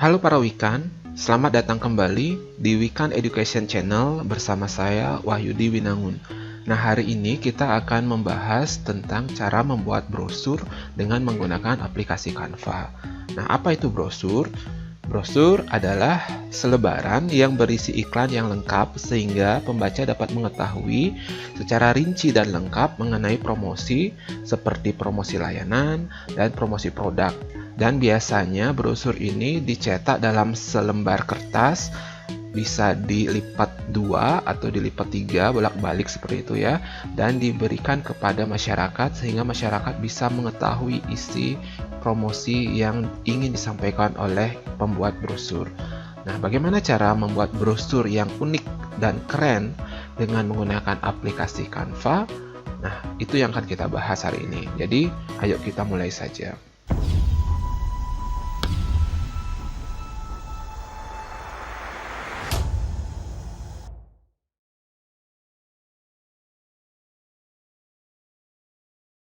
Halo para Wikan, selamat datang kembali di Wikan Education Channel bersama saya Wahyudi Winangun. Nah, hari ini kita akan membahas tentang cara membuat brosur dengan menggunakan aplikasi Canva. Nah, apa itu brosur? Brosur adalah selebaran yang berisi iklan yang lengkap sehingga pembaca dapat mengetahui secara rinci dan lengkap mengenai promosi seperti promosi layanan dan promosi produk. Dan biasanya brosur ini dicetak dalam selembar kertas, bisa dilipat 2 atau dilipat 3 bolak-balik seperti itu ya, dan diberikan kepada masyarakat sehingga masyarakat bisa mengetahui isi promosi yang ingin disampaikan oleh pembuat brosur. Nah, bagaimana cara membuat brosur yang unik dan keren dengan menggunakan aplikasi Canva? Nah, itu yang akan kita bahas hari ini. Jadi, ayo kita mulai saja.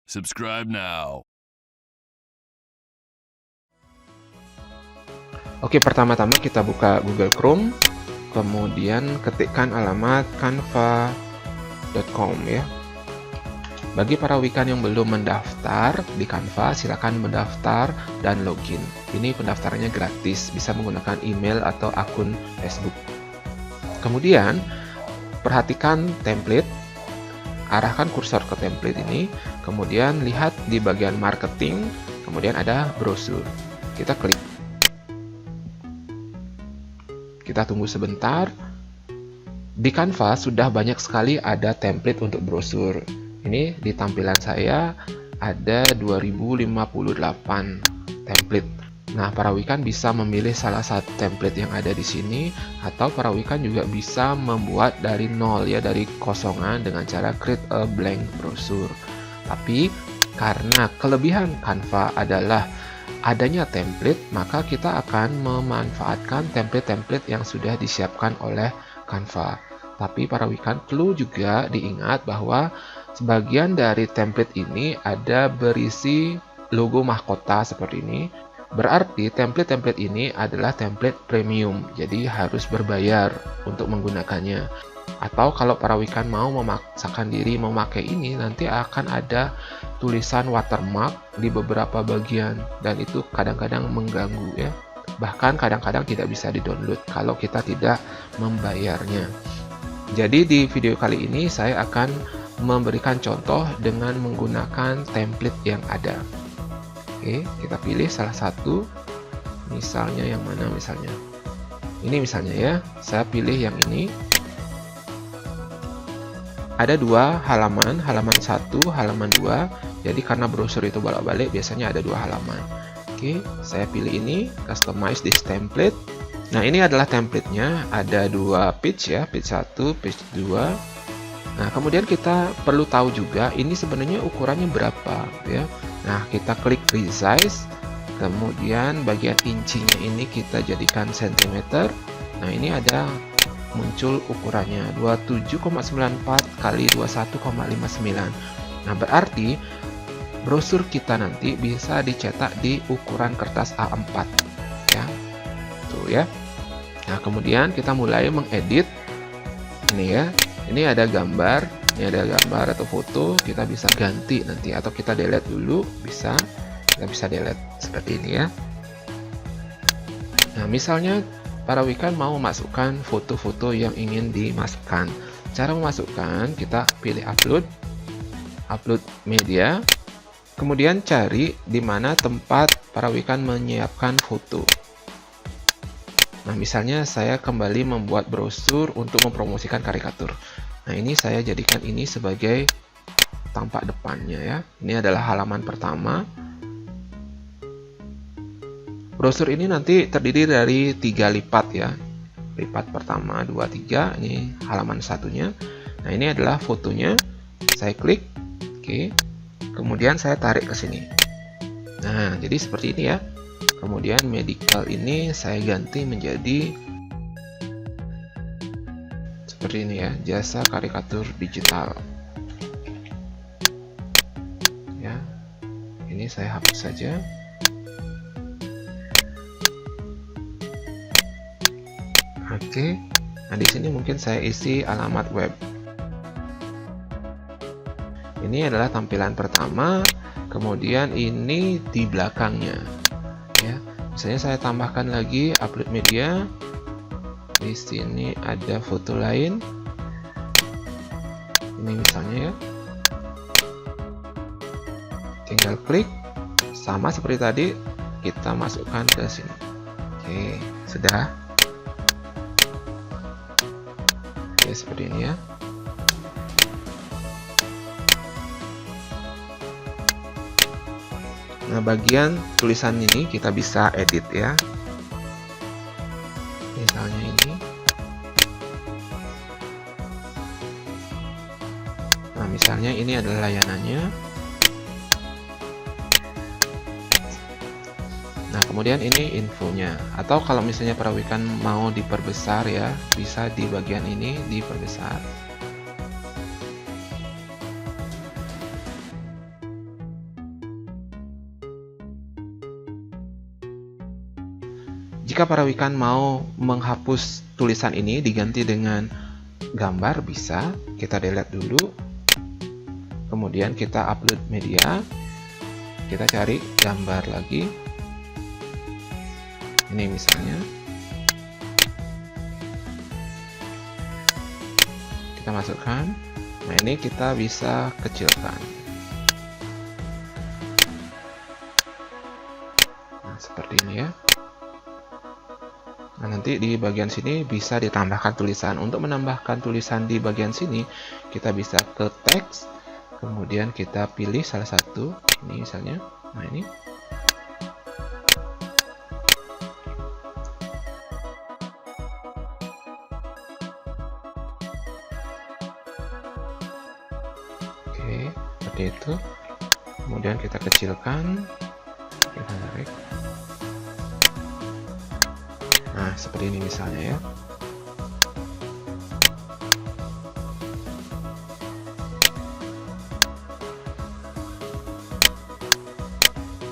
Subscribe now. Oke, pertama-tama kita buka Google Chrome, kemudian ketikkan alamat canva.com ya. Bagi para Wikan yang belum mendaftar di Canva, silakan mendaftar dan login. Ini pendaftarannya gratis, bisa menggunakan email atau akun Facebook. Kemudian, perhatikan template, arahkan kursor ke template ini, kemudian lihat di bagian marketing, kemudian ada brosur. Kita klik. Kita tunggu sebentar. Di Canva sudah banyak sekali ada template untuk brosur. Ini di tampilan saya ada 2058 template. Nah, para Wikan bisa memilih salah satu template yang ada di sini, atau para Wikan juga bisa membuat dari nol ya, dari kosongan dengan cara create a blank brochure. Tapi karena kelebihan Canva adalah adanya template, maka kita akan memanfaatkan template-template yang sudah disiapkan oleh Canva. Tapi para Wikan perlu juga diingat bahwa sebagian dari template ini ada berisi logo mahkota seperti ini. Berarti template-template ini adalah template premium, jadi harus berbayar untuk menggunakannya. Atau kalau para Wikan mau memaksakan diri memakai ini, nanti akan ada tulisan watermark di beberapa bagian, dan itu kadang-kadang mengganggu ya. Bahkan kadang-kadang tidak bisa di-download kalau kita tidak membayarnya. Jadi di video kali ini saya akan memberikan contoh dengan menggunakan template yang ada. Oke, kita pilih salah satu. Misalnya yang mana misalnya? Ini misalnya ya, saya pilih yang ini. Ada dua halaman, halaman 1, halaman 2. Jadi karena brosur itu bolak-balik, biasanya ada 2 halaman. Oke, saya pilih ini, customize this template. Nah, ini adalah templatenya, ada 2 page ya, page 1, page 2. Nah, kemudian kita perlu tahu juga ini sebenarnya ukurannya berapa ya. Nah, kita klik resize, kemudian bagian incinya ini kita jadikan cm. Nah, ini ada muncul ukurannya 27,94 kali 21,59. Nah, berarti brosur kita nanti bisa dicetak di ukuran kertas A4 ya. Tuh ya. Nah, kemudian kita mulai mengedit. Ini ya. Ini ada gambar, atau foto, kita bisa ganti nanti atau kita delete dulu, kita bisa delete seperti ini ya. Nah, misalnya para Wikan mau memasukkan foto-foto yang ingin dimasukkan. Cara memasukkan, kita pilih upload media, kemudian cari di mana tempat para Wikan menyiapkan foto. Nah, misalnya saya kembali membuat brosur untuk mempromosikan karikatur. Nah, ini saya jadikan ini sebagai tampak depannya ya. Ini adalah halaman pertama. Brosur ini nanti terdiri dari 3 lipat ya. Lipat pertama, 2, 3. Ini halaman satunya. Nah, ini adalah fotonya. Saya klik. Oke. Kemudian saya tarik ke sini. Nah, jadi seperti ini ya. Kemudian medical ini saya ganti menjadi seperti ini ya, jasa karikatur digital. Ya. Ini saya hapus saja. Oke. Nah, di sini mungkin saya isi alamat web. Ini adalah tampilan pertama, kemudian ini di belakangnya. Ya. Misalnya saya tambahkan lagi upload media. Di sini ada foto lain. Ini misalnya ya. Tinggal klik, sama seperti tadi, kita masukkan ke sini. Oke, sudah. Oke, seperti ini ya. Nah, bagian tulisan ini kita bisa edit ya. Misalnya ini. Nah, misalnya ini adalah layanannya. Nah, kemudian ini infonya. Atau kalau misalnya perawikan mau diperbesar ya, bisa di bagian ini diperbesar. Jika perawikan mau menghapus tulisan ini diganti dengan gambar, bisa. Kita delete dulu. Kemudian kita upload media. Kita cari gambar lagi. Ini misalnya. Kita masukkan. Nah, ini kita bisa kecilkan. Nah, seperti ini ya. Nah, nanti di bagian sini bisa ditambahkan tulisan. Untuk menambahkan tulisan di bagian sini, kita bisa ke teks, kemudian kita pilih salah satu. Ini misalnya. Nah, ini. Oke, seperti itu. Kemudian kita kecilkan, kita tarik. Nah, seperti ini misalnya ya.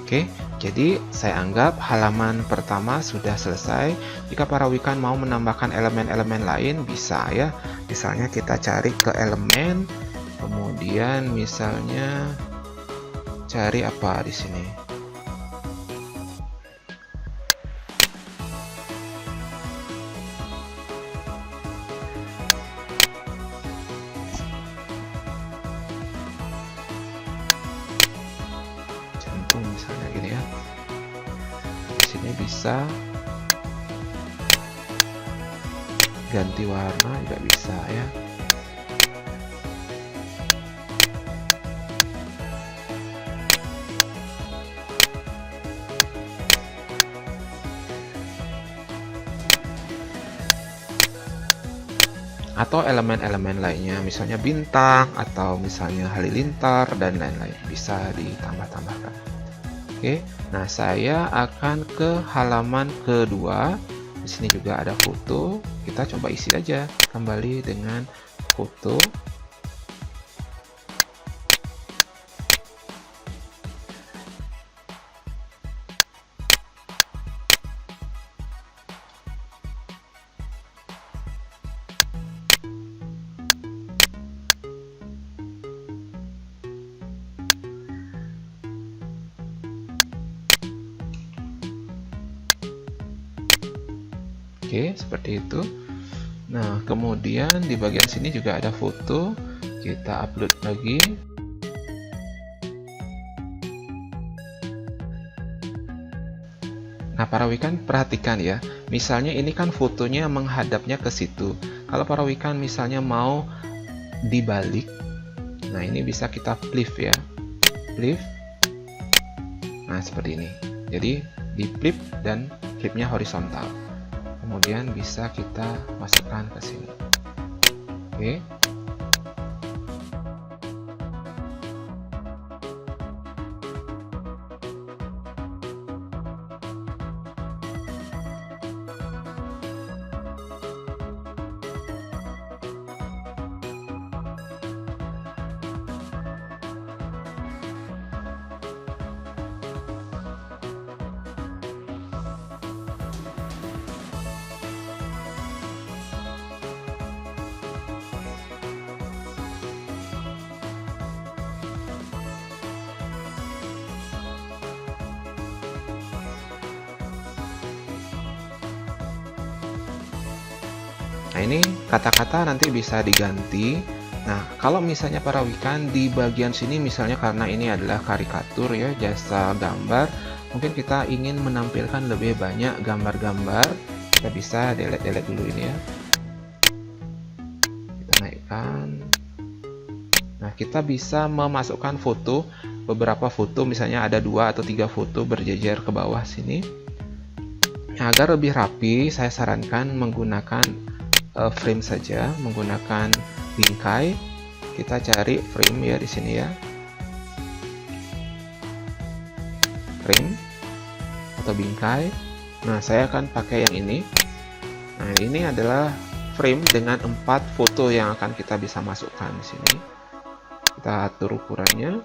Oke, jadi saya anggap halaman pertama sudah selesai. Jika perawikan mau menambahkan elemen-elemen lain, bisa ya. Misalnya kita cari ke elemen, kemudian misalnya cari apa di sini. Jantung misalnya gini ya. Di sini bisa ganti warna juga bisa ya. Atau elemen-elemen lainnya, misalnya bintang atau misalnya halilintar dan lain-lain, bisa ditambah-tambahkan. Oke, nah saya akan ke halaman kedua. Di sini juga ada foto. Kita coba isi aja kembali dengan foto. Oke, seperti itu. Nah, kemudian di bagian sini juga ada foto. Kita upload lagi. Nah, perawikan perhatikan ya. Misalnya ini kan fotonya menghadapnya ke situ. Kalau perawikan misalnya mau dibalik, nah ini bisa kita flip ya. Flip. Nah, seperti ini. Jadi di flip dan flipnya horizontal. Kemudian bisa kita masukkan ke sini. Oke. ini kata-kata nanti bisa diganti. Nah, kalau misalnya para wikan di bagian sini misalnya karena ini adalah karikatur ya, jasa gambar, mungkin kita ingin menampilkan lebih banyak gambar-gambar, kita bisa delete dulu ini ya. Kita naikkan. Nah, kita bisa memasukkan foto, beberapa foto, misalnya ada 2 atau 3 foto berjejer ke bawah sini. Nah, agar lebih rapi, saya sarankan menggunakan frame saja, menggunakan bingkai. Kita cari frame ya di sini ya, frame atau bingkai. Nah, saya akan pakai yang ini. Nah, ini adalah frame dengan 4 foto yang akan kita bisa masukkan di sini. Kita atur ukurannya.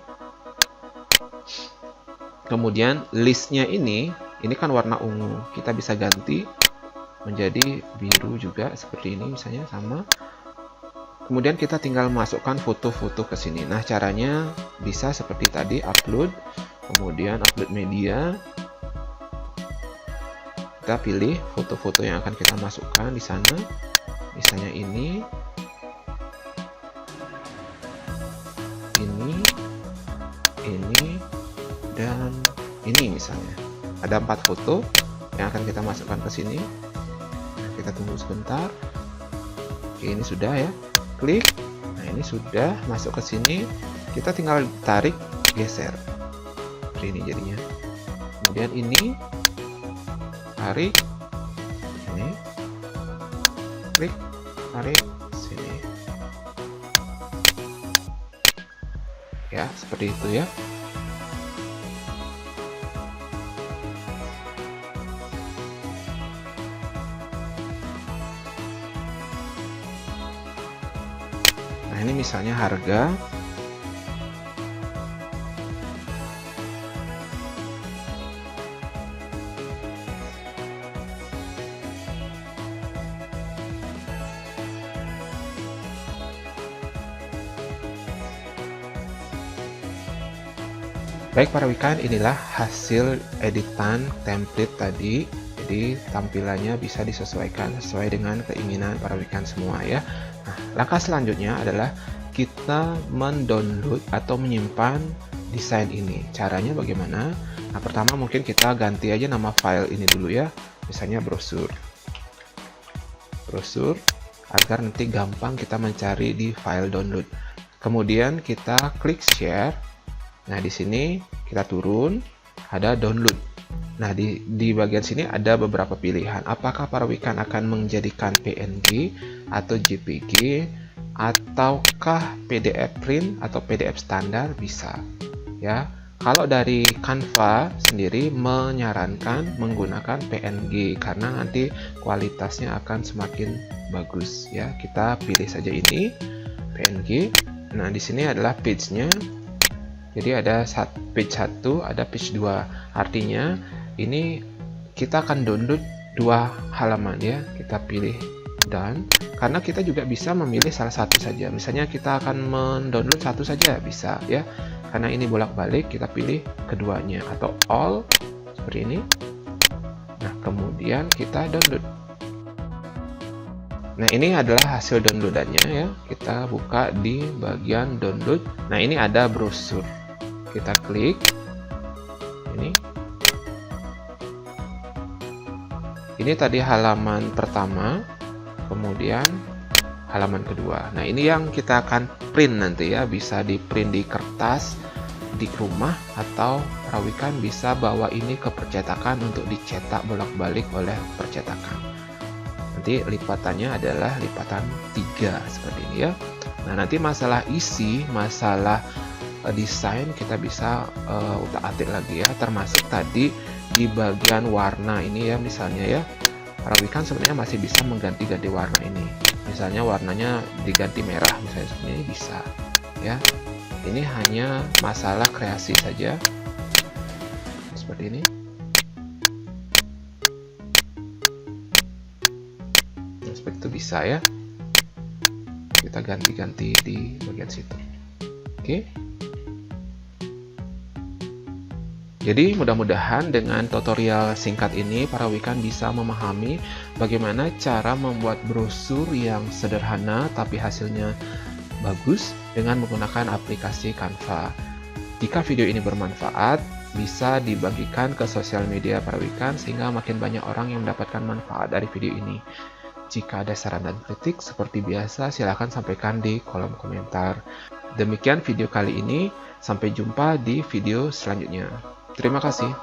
Kemudian listnya ini kan warna ungu, kita bisa ganti menjadi biru juga seperti ini misalnya, sama. Kemudian kita tinggal masukkan foto-foto ke sini. Nah, caranya bisa seperti tadi, upload, kemudian upload media. Kita pilih foto-foto yang akan kita masukkan di sana. Misalnya ini, dan ini misalnya. Ada 4 foto yang akan kita masukkan ke sini. Kita tunggu sebentar. Oke, ini sudah ya. Klik. Nah, ini sudah masuk ke sini. Kita tinggal tarik, geser. Seperti ini jadinya. Kemudian ini tarik, ini klik, tarik sini. Ya, seperti itu ya. Nah, ini misalnya harga. Baik para wikan, inilah hasil editan template tadi. Jadi tampilannya bisa disesuaikan sesuai dengan keinginan para wikan semua ya. Nah, langkah selanjutnya adalah kita mendownload atau menyimpan desain ini. Caranya bagaimana? Nah, pertama mungkin kita ganti aja nama file ini dulu ya. Misalnya brosur. Brosur, agar nanti gampang kita mencari di file download. Kemudian kita klik share. Nah, di sini kita turun, ada download. Nah, di bagian sini ada beberapa pilihan. Apakah para wikan akan menjadikan PNG atau JPG, ataukah PDF print atau PDF standar, bisa. Ya, kalau dari Canva sendiri menyarankan menggunakan PNG karena nanti kualitasnya akan semakin bagus. Ya, kita pilih saja ini PNG. Nah, di sini adalah page-nya. Jadi ada page 1, ada page 2. Artinya ini kita akan download 2 halaman ya. Kita pilih done. Karena kita juga bisa memilih salah satu saja. Misalnya kita akan mendownload 1 saja bisa ya. Karena ini bolak-balik, kita pilih keduanya atau all seperti ini. Nah, kemudian kita download. Nah, ini adalah hasil downloadannya ya. Kita buka di bagian download. Nah, ini ada brosur. Kita klik ini. Ini tadi halaman pertama, kemudian halaman kedua. Nah, ini yang kita akan print nanti ya, bisa di print di kertas di rumah, atau para wikan bisa bawa ini ke percetakan untuk dicetak bolak-balik oleh percetakan. Nanti lipatannya adalah lipatan 3 seperti ini ya. Nah, nanti masalah isi, masalah desain kita bisa utak-atik lagi ya, termasuk tadi di bagian warna ini ya. Misalnya ya, para wikan sebenarnya masih bisa mengganti-ganti warna ini. Misalnya warnanya diganti merah misalnya, seperti ini bisa ya. Ini hanya masalah kreasi saja seperti ini. Nah, seperti itu bisa ya, kita ganti-ganti di bagian situ. Oke. Jadi mudah-mudahan dengan tutorial singkat ini para wikan bisa memahami bagaimana cara membuat brosur yang sederhana tapi hasilnya bagus dengan menggunakan aplikasi Canva. Jika video ini bermanfaat, bisa dibagikan ke sosial media para wikan sehingga makin banyak orang yang mendapatkan manfaat dari video ini. Jika ada saran dan kritik, seperti biasa silahkan sampaikan di kolom komentar. Demikian video kali ini, sampai jumpa di video selanjutnya. Terima kasih.